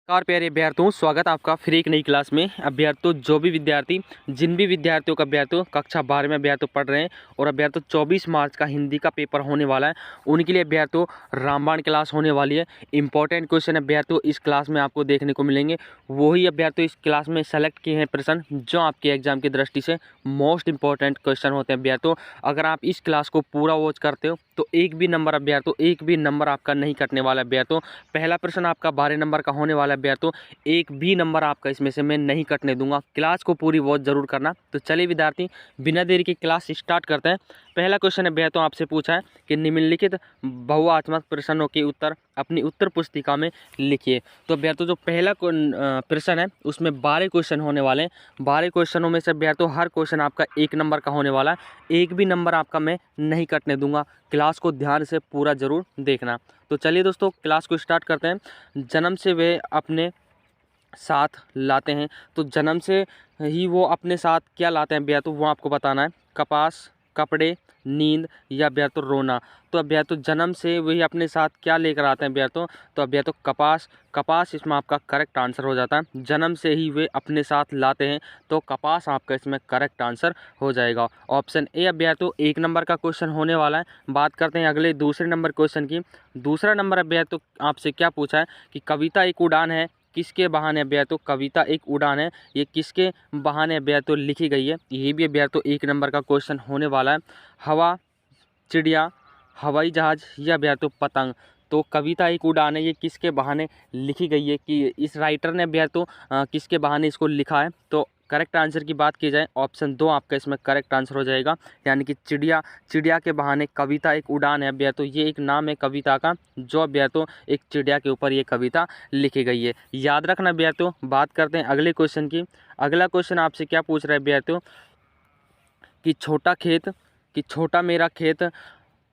नमस्कार प्यारे अभ्यर्थियों, स्वागत आपका फिर एक नई क्लास में। अभ्यर्थियों, जो भी विद्यार्थी जिन भी विद्यार्थियों का अभ्यर्थियों कक्षा 12 में अभ्यर्थियों पढ़ रहे हैं और अभ्यर्थियों 24 मार्च का हिंदी का पेपर होने वाला है, उनके लिए अभ्यर्थियों रामबाण क्लास होने वाली है। इंपॉर्टेंट क्वेश्चन अभ्यर्थियों इस क्लास में आपको देखने को मिलेंगे। वही अभ्यर्थियों इस क्लास में सेलेक्ट किए हैं प्रश्न जो आपके एग्जाम की दृष्टि से मोस्ट इंपॉर्टेंट क्वेश्चन होते हैं। अभ्यर्थियों, अगर आप इस क्लास को पूरा वॉच करते हो तो एक भी नंबर अभ्यर्थियों एक भी नंबर आपका नहीं कटने वाला अभ्यर्थियों। पहला प्रश्न आपका 12 नंबर का होने वाला है अभ्यर्थियों, एक भी नंबर आपका इसमें से मैं नहीं कटने दूंगा। क्लास को पूरी वॉच जरूर करना। तो चलिए विद्यार्थी, बिना देरी की क्लास स्टार्ट करते हैं। पहला क्वेश्चन अभ्यर्थियों आपसे पूछा है कि निम्नलिखित बहुआत्मक प्रश्नों के उत्तर अपनी उत्तर पुस्तिका में लिखिए। तो अभ्यर्थियों जो पहला प्रश्न है उसमें 12 क्वेश्चन होने वाले हैं। 12 क्वेश्चनों में से अभ्यर्थियों हर क्वेश्चन आपका 1 नंबर का होने वाला है। एक भी नंबर आपका मैं नहीं कटने दूंगा। क्लास को ध्यान से पूरा जरूर देखना। तो चलिए दोस्तों, क्लास को स्टार्ट करते हैं। जन्म से वे अपने साथ लाते हैं, तो जन्म से ही वो अपने साथ क्या लाते हैं अभ्यर्थियों, वो आपको बताना है। कपास, कपड़े, नींद या अभ्यर्थियों रोना। तो अभ्यर्थियों जन्म से वही अपने साथ क्या लेकर आते हैं अभ्यर्थियों, तो अभ्यर्थियों कपास। कपास इसमें आपका करेक्ट आंसर हो जाता है। जन्म से ही वे अपने साथ लाते हैं, तो कपास आपका इसमें करेक्ट आंसर हो जाएगा। ऑप्शन ए अभ्यर्थियों 1 नंबर का क्वेश्चन होने वाला है। बात करते हैं अगले दूसरे नंबर क्वेश्चन की। दूसरा नंबर अभ्यर्थियों आपसे क्या पूछा है कि कविता एक उड़ान है, किसके बहाने अभ्यर्थियों कविता एक उड़ान है, ये किसके बहाने अभ्यर्थियों लिखी गई है। ये भी अभ्यर्थियों 1 नंबर का क्वेश्चन होने वाला है। हवा, चिड़िया, हवाई जहाज या अभ्यर्थियों पतंग। तो कविता एक उड़ान है, ये किसके बहाने लिखी गई है कि इस राइटर ने अभ्यर्थियों किसके बहाने इसको लिखा है। तो करेक्ट आंसर की बात की जाए, ऑप्शन 2 आपका इसमें करेक्ट आंसर हो जाएगा, यानी कि चिड़िया। चिड़िया के बहाने कविता एक उड़ान है अभ्यर्थियों, ये एक नाम है कविता का, जो अभ्यर्थियों एक चिड़िया के ऊपर ये कविता लिखी गई है। याद रखना अभ्यर्थियों। बात करते हैं अगले क्वेश्चन की। अगला क्वेश्चन आपसे क्या पूछ रहा है अभ्यर्थियों कि छोटा खेत, कि छोटा मेरा खेत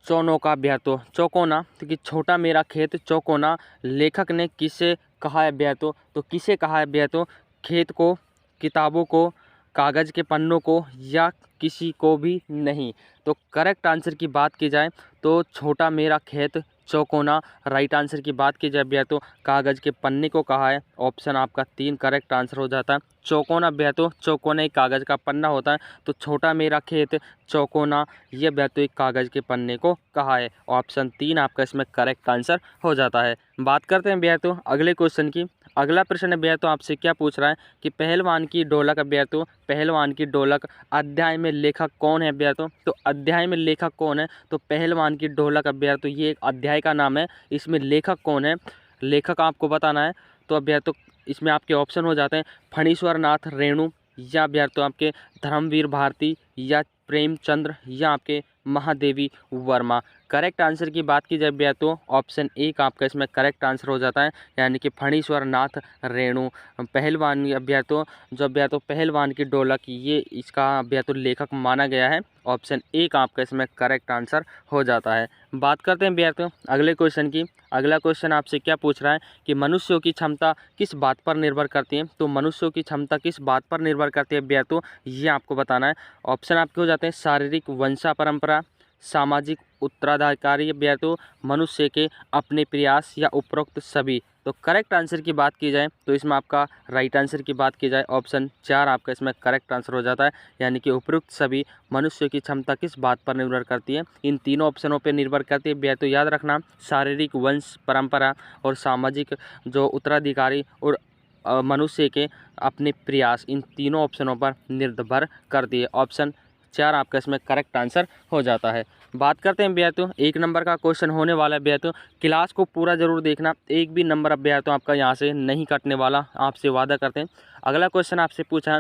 चौनों का अभ्यर्थियों चौकोना, तो कि छोटा मेरा खेत चौकोना लेखक ने किसे कहा है अभ्यर्थियों, तो किसे कहा है अभ्यर्थियों, खेत को, किताबों को, कागज़ के पन्नों को या किसी को भी नहीं। तो करेक्ट आंसर की बात की जाए तो छोटा मेरा खेत चौकोना। राइट आंसर की बात की जाए अभ्यर्थियों कागज़ के पन्ने को कहा है। ऑप्शन आपका 3 करेक्ट आंसर हो जाता है। चौकोना अभ्यर्थियों चौकोना एक कागज़ का पन्ना होता है, तो छोटा मेरा खेत चौकोना ये अभ्यर्थियों एक कागज़ के पन्ने को कहा है। ऑप्शन 3 आपका इसमें करेक्ट आंसर हो जाता है। बात करते हैं अभ्यर्थियों अगले क्वेश्चन की। अगला प्रश्न अभ्यर्थियों आपसे क्या पूछ रहा है कि पहलवान की ढोलक अभ्यर्थियों पहलवान की ढोलक अध्याय में लेखक कौन है अभ्यर्थियों, तो अध्याय में लेखक कौन है, तो पहलवान की ढोलक अभ्यर्थियों ये एक अध्याय का नाम है। इसमें लेखक कौन है, लेखक आपको बताना है। तो अभ्यर्थियों इसमें आपके ऑप्शन हो जाते हैं फणीश्वर नाथ रेणु या अभ्यर्थियों आपके धर्मवीर भारती या प्रेमचंद्र या आपके महादेवी वर्मा। करेक्ट आंसर की बात की जाए अभ्यर्थियों ऑप्शन 1 आपका इसमें करेक्ट आंसर हो जाता है, यानी कि फणीश्वर नाथ रेणु पहलवान अभ्यर्थियों जो अभ्यर्थियों पहलवान की ढोलक ये इसका अभ्यर्थियों लेखक माना गया है। ऑप्शन 1 आपका इसमें करेक्ट आंसर हो जाता है। बात करते हैं अभ्यर्थियों अगले क्वेश्चन की। अगला क्वेश्चन आपसे क्या पूछ रहा है कि मनुष्यों की क्षमता किस बात पर निर्भर करती है, तो मनुष्यों की क्षमता किस बात पर निर्भर करती है अभ्यर्थियों ये आपको बताना है। ऑप्शन आपके हो जाते हैं शारीरिक वंशा परंपरा, सामाजिक उत्तराधिकारी अभ्यर्थियों मनुष्य के अपने प्रयास या उपरोक्त सभी। तो करेक्ट आंसर की बात की जाए तो इसमें आपका राइट आंसर की बात की जाए ऑप्शन 4 आपका इसमें करेक्ट आंसर हो जाता है, यानी कि उपरोक्त सभी मनुष्य की क्षमता किस बात पर निर्भर करती है, इन तीनों ऑप्शनों पर निर्भर करती है। तो याद रखना शारीरिक वंश परंपरा और सामाजिक जो उत्तराधिकारी और मनुष्य के अपने प्रयास, इन तीनों ऑप्शनों पर निर्भर करती है। ऑप्शन 4 आपका इसमें करेक्ट आंसर हो जाता है। बात करते हैं अभ्यर्थियों 1 नंबर का क्वेश्चन होने वाला है अभ्यर्थियों, क्लास को पूरा जरूर देखना, एक भी नंबर अभ्यर्थियों आपका यहाँ से नहीं कटने वाला, आपसे वादा करते हैं। अगला क्वेश्चन आपसे पूछा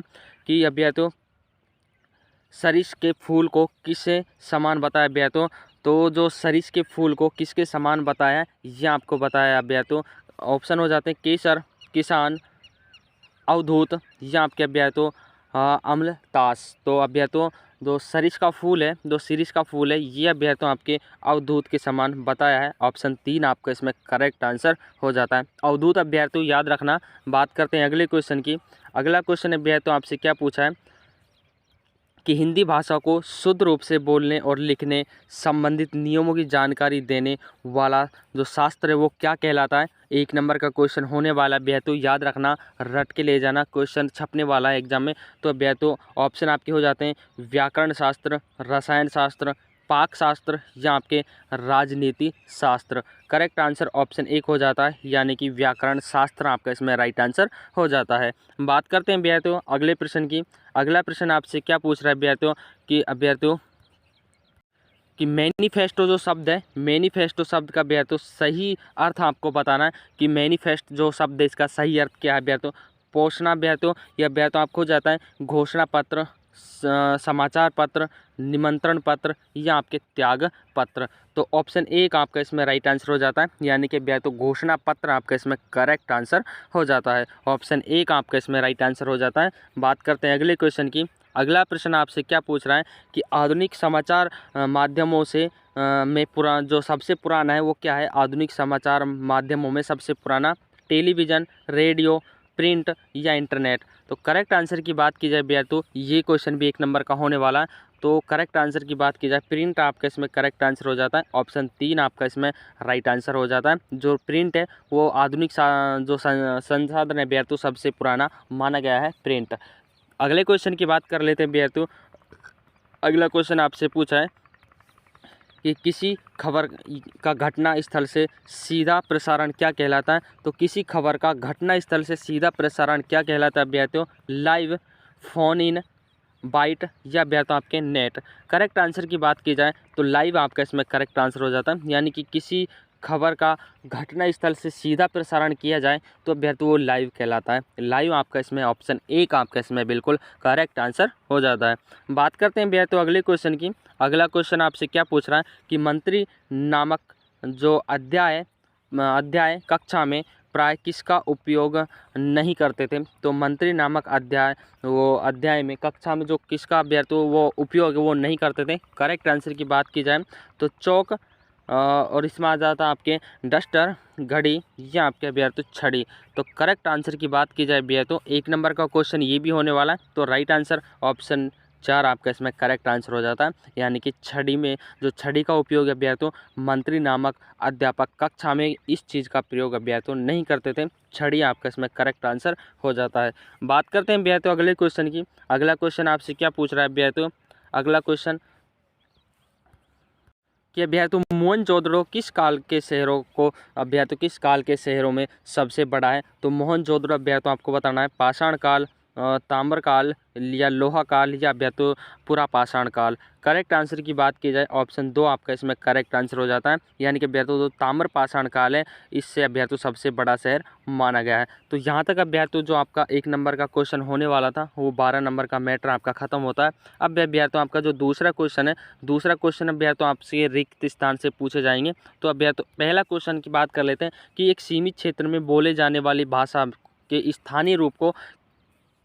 कि अभ्यर्थियों सरिस के फूल को किससे समान बताया अभ्यर्थियों, तो जो सरिस के फूल को किसके समान बताया ये आपको बताया अभ्यर्थियों। ऑप्शन हो जाते हैं केसर, किसान, अवधूत या आपके अभ्यर्थियों अम्लतास। तो अभ्यर्थियों जो सरिस का फूल है, जो सिरिस का फूल है ये अभ्यर्थियों आपके अवधूत के समान बताया है। ऑप्शन 3 आपका इसमें करेक्ट आंसर हो जाता है। अवधूत अभ्यर्थियों याद रखना। बात करते हैं अगले क्वेश्चन की। अगला क्वेश्चन अभ्यर्थियों आपसे क्या पूछा है कि हिंदी भाषा को शुद्ध रूप से बोलने और लिखने संबंधित नियमों की जानकारी देने वाला जो शास्त्र है वो क्या कहलाता है। 1 नंबर का क्वेश्चन होने वाला है भैया, तो याद रखना, रट के ले जाना, क्वेश्चन छपने वाला है एग्जाम में। तो भैया तो ऑप्शन आपके हो जाते हैं व्याकरण शास्त्र, रसायन शास्त्र, पाक शास्त्र या आपके राजनीति शास्त्र। करेक्ट आंसर ऑप्शन 1 हो जाता है, यानी कि व्याकरण शास्त्र आपका इसमें राइट आंसर हो जाता है। बात करते हैं अभ्यर्थियों अगले प्रश्न की। अगला प्रश्न आपसे क्या पूछ रहा है अभ्यर्थियों कि मैनिफेस्टो जो शब्द है, मैनिफेस्टो शब्द का अभ्यर्थियों सही अर्थ आपको बताना है कि मैनिफेस्ट जो शब्द है इसका सही अर्थ क्या है अभ्यर्थियों। पोषणा अभ्यर्थियों, यह अभ्यर्थियों आपको हो जाता है घोषणा पत्र, समाचार पत्र, निमंत्रण पत्र या आपके त्याग पत्र। तो ऑप्शन 1 आपका इसमें राइट आंसर हो जाता है, यानी कि भैया तो घोषणा पत्र आपका इसमें करेक्ट आंसर हो जाता है। ऑप्शन 1 आपका इसमें राइट आंसर हो जाता है। बात करते हैं अगले क्वेश्चन की। अगला प्रश्न आपसे क्या पूछ रहा है कि आधुनिक समाचार माध्यमों से में जो सबसे पुराना है वो क्या है। आधुनिक समाचार माध्यमों में सबसे पुराना टेलीविज़न, रेडियो, प्रिंट या इंटरनेट। तो करेक्ट आंसर की बात की जाए भैया तो ये क्वेश्चन भी 1 नंबर का होने वाला है। तो करेक्ट आंसर की बात की जाए प्रिंट आपका इसमें करेक्ट आंसर हो जाता है। ऑप्शन 3 आपका इसमें राइट आंसर हो जाता है। जो प्रिंट है वो आधुनिक जो संसाधन है भैया तो सबसे पुराना माना गया है प्रिंट। अगले क्वेश्चन की बात कर लेते हैं भैया तो अगला क्वेश्चन आपसे पूछा है कि किसी खबर का घटना स्थल से सीधा प्रसारण क्या कहलाता है। तो किसी खबर का घटना स्थल से सीधा प्रसारण क्या कहलाता है भैया तो लाइव, फोन इन, बाइट या भैया तो आपके नेट। करेक्ट आंसर की बात की जाए तो लाइव आपका इसमें करेक्ट आंसर हो जाता है, यानी कि किसी खबर का घटना स्थल से सीधा प्रसारण किया जाए तो भैया तो वो लाइव कहलाता है। लाइव आपका इसमें ऑप्शन 1 आपका इसमें बिल्कुल करेक्ट आंसर हो जाता है। बात करते हैं भैया तो अगले क्वेश्चन की। अगला क्वेश्चन आपसे क्या पूछ रहा है कि मंत्री नामक जो अध्याय कक्षा में प्राय किसका उपयोग नहीं करते थे। तो मंत्री नामक अध्याय में कक्षा में जो किसका अभ्यर्थ वो उपयोग वो नहीं करते थे। करेक्ट आंसर की बात की जाए तो चौक और इसमें आ जाता है आपके डस्टर, घड़ी या आपके अभ्यर्थ छड़ी। तो करेक्ट आंसर की बात की जाए भैया तो 1 नंबर का क्वेश्चन ये भी होने वाला है। तो राइट आंसर ऑप्शन 4 आपका इसमें करेक्ट आंसर हो जाता है, यानी कि छड़ी में जो छड़ी का उपयोग अभ्यर्थियों मंत्री नामक अध्यापक कक्षा में इस चीज़ का प्रयोग अभ्यर्थियों नहीं करते थे। छड़ी आपका इसमें करेक्ट आंसर हो जाता है। बात करते हैं अभ्यर्थियों अगले क्वेश्चन की। अगला क्वेश्चन आपसे क्या पूछ रहा है अभ्यर्थियों। अगला क्वेश्चन कि अभ्यर्थियों मोहनजोदड़ो किस काल के शहरों में सबसे बड़ा है। तो मोहनजोदड़ो अभ्यर्थियों आपको बताना है पाषाण काल, ताम्र काल या लोहा काल या अभ्यर्थियों पूरा पाषाण काल। करेक्ट आंसर की बात की जाए ऑप्शन 2 आपका इसमें करेक्ट आंसर हो जाता है, यानी कि अभ्यर्थियों जो ताम्र पाषाण काल है इससे अभ्यर्थियों सबसे बड़ा शहर माना गया है। तो यहाँ तक अभ्यर्थियों जो आपका 1 नंबर का क्वेश्चन होने वाला था वो 12 नंबर का मैटर आपका खत्म होता है। अब अभ्यर्थियों आपका जो दूसरा क्वेश्चन है, दूसरा क्वेश्चन अभ्यर्थियों आपसे रिक्त स्थान से पूछे जाएंगे। तो अभ्यर्थियों पहला क्वेश्चन की बात कर लेते हैं कि एक सीमित क्षेत्र में बोले जाने वाली भाषा के स्थानीय रूप को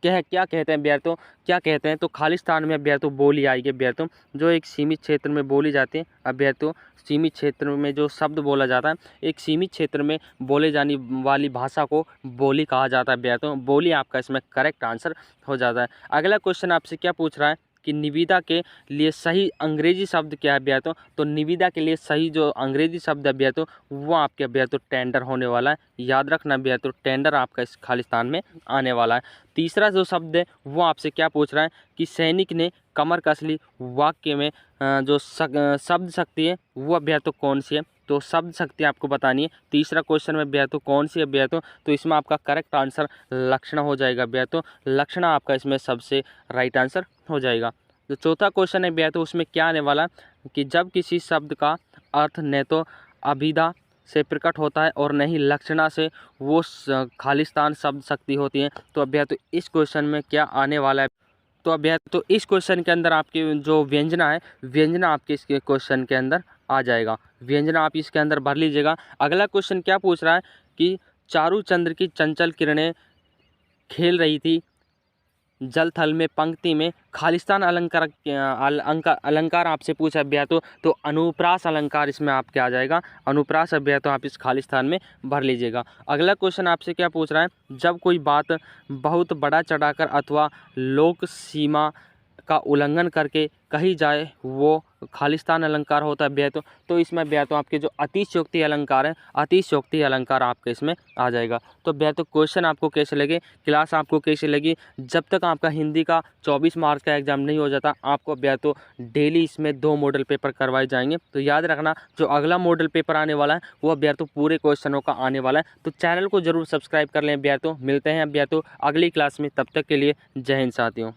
क्या कहते हैं अभ्यर्थियों, क्या कहते हैं। तो खालिस्तान में अभ्यर्थियों बोली आएगी अभ्यर्थियों जो एक सीमित क्षेत्र में बोली जाती है। अभ्यर्थियों सीमित क्षेत्र में जो शब्द बोला जाता है, एक सीमित क्षेत्र में बोले जाने वाली भाषा को बोली कहा जाता है अभ्यर्थियों। बोली आपका इसमें करेक्ट आंसर हो जाता है। अगला क्वेश्चन आपसे क्या पूछ रहा है कि निविदा के लिए सही अंग्रेजी शब्द क्या है अभ्यर्थियों। तो निविदा के लिए सही जो अंग्रेजी शब्द है अभ्यर्थियों वो आपके अभ्यर्थियों टेंडर होने वाला है। याद रखना अभ्यर्थियों टेंडर आपका इस खालिस्तान में आने वाला है। तीसरा जो शब्द है वो आपसे क्या पूछ रहा है कि सैनिक ने कमर कस ली वाक्य में जो शब्द शक्ति है वो अभ्यर्थियों कौन सी है। तो शब्द शक्ति आपको बतानी है। तीसरा क्वेश्चन में अभ्यर्थियों कौन सी अभ्यर्थियों, तो इसमें आपका करेक्ट आंसर लक्षणा हो जाएगा अभ्यर्थियों। लक्षणा आपका इसमें सबसे राइट आंसर हो जाएगा। जो चौथा क्वेश्चन है अभ्यर्थियों उसमें क्या आने वाला कि जब किसी शब्द का अर्थ न तो अभिधा से प्रकट होता है और न ही लक्षणा से, वो खालिस्तान शब्द शक्ति होती है। तो अभ्यर्थियों इस क्वेश्चन में क्या आने वाला है। तो अभ्यर्थियों इस क्वेश्चन के अंदर आपकी जो व्यंजना है, व्यंजना आपके इसके क्वेश्चन के अंदर आ जाएगा। व्यंजना आप इसके अंदर भर लीजिएगा। अगला क्वेश्चन क्या पूछ रहा है कि चारू चंद्र की चंचल किरणें खेल रही थी जल थल में पंक्ति में, खालिस्तान अलंकार आपसे पूछा अभ्यर्थियों। तो अनुप्रास अलंकार इसमें आपके आ जाएगा। अनुप्रास अभ्यर्थियों आप इस खालिस्तान में भर लीजिएगा। अगला क्वेश्चन आपसे क्या पूछ रहा है जब कोई बात बहुत बड़ा चढ़ाकर अथवा लोक सीमा का उल्लंघन करके कही जाए वो खालिस्तान अलंकार होता है अभ्यर्थी। तो इसमें अभ्यर्थी आपके जो अतिशयोक्ति अलंकार है, अतिशयोक्ति अलंकार आपके इसमें आ जाएगा। तो अभ्यर्थी क्वेश्चन आपको कैसे लगे, क्लास आपको कैसे लगी, जब तक आपका हिंदी का 24 मार्च का एग्जाम नहीं हो जाता आपको अभ्यर्थी डेली इसमें 2 मॉडल पेपर करवाए जाएंगे। तो याद रखना जो अगला मॉडल पेपर आने वाला है वो अभ्यर्थी पूरे क्वेश्चनों का आने वाला है। तो चैनल को जरूर सब्सक्राइब कर लें अभ्यर्थियों। मिलते हैं अभ्यर्थियों अगली क्लास में, तब तक के लिए जय हिंद साथियों।